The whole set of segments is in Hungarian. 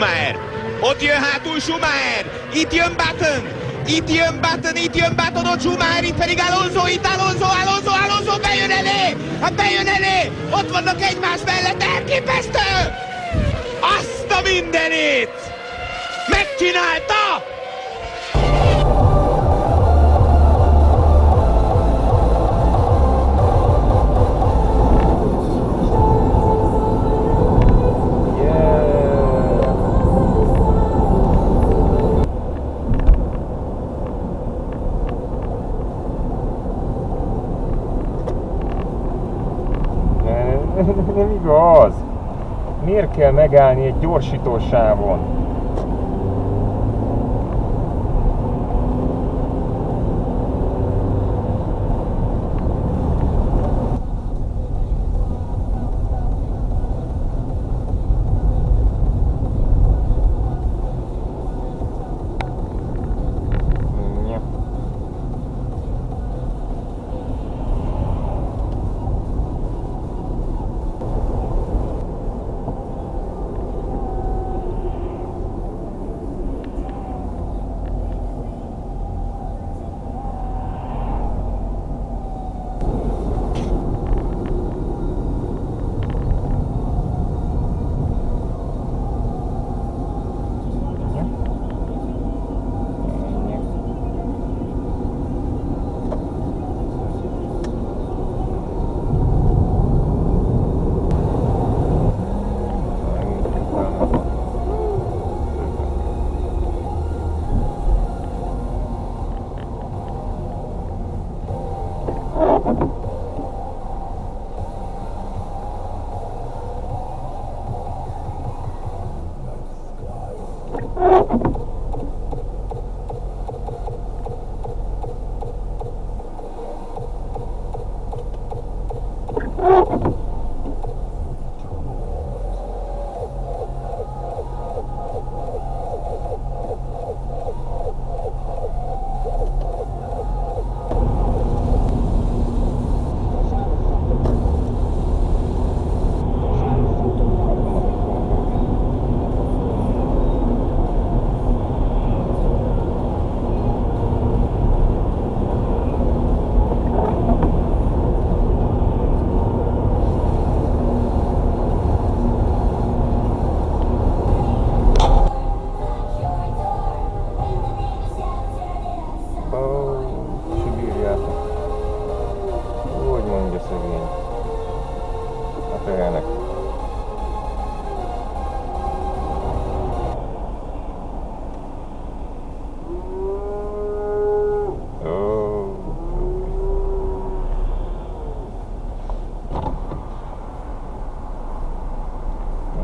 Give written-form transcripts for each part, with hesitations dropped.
Schumacher. Ott jön hátul Schumacher. Itt jön Button. Itt jön Button, ott Schumacher, itt pedig Alonso, itt Alonso bejön elé! Ott vannak egymás mellett, elképesztő! Azt a mindenit! Megcsinálta! Nem igaz! Miért kell megállni egy gyorsítósávon?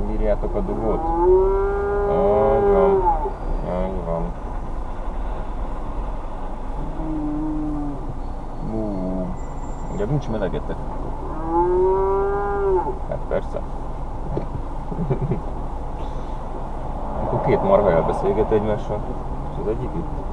Bírjátok a dugót? Úgy van. Ugye nincs melegetek? Hát persze. Akkor két marha elbeszélget egymással, és az egyik itt.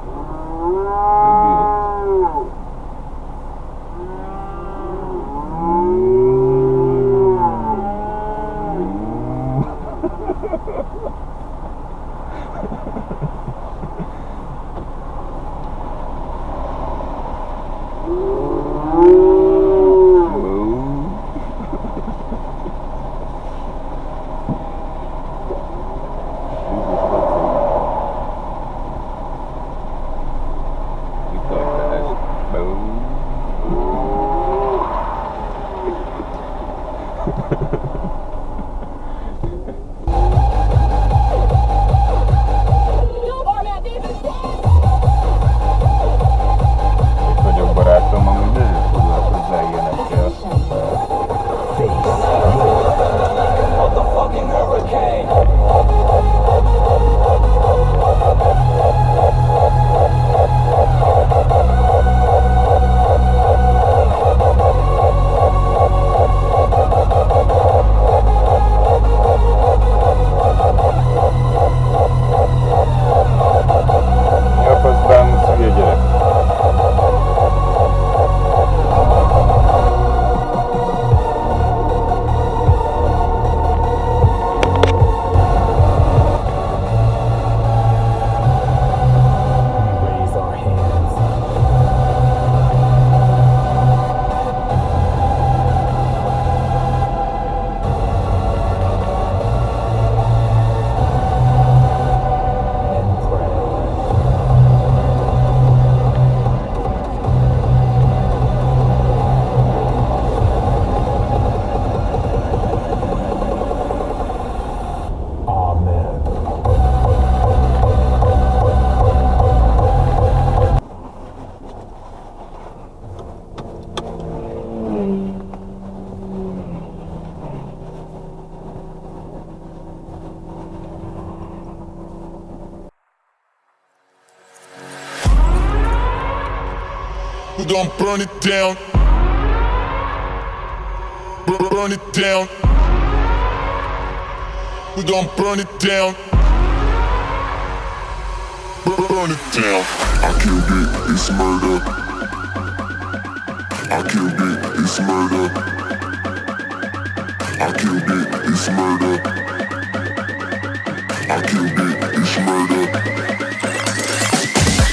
We gon' burn it down. Burn it down. We gon' burn it down. Burn it down. I killed it, it's murder. I killed it, it's murder. I killed it, it's murder. I killed it, it's murder.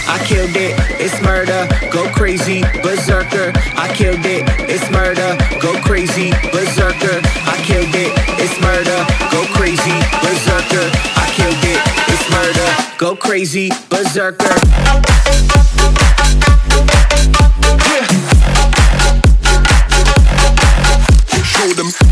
I killed it, it's murder, go crazy, berserker. I killed it, it's murder, go crazy, berserker. I killed it, it's murder, go crazy, berserker. I killed it, it's murder, go crazy, berserker. Show them.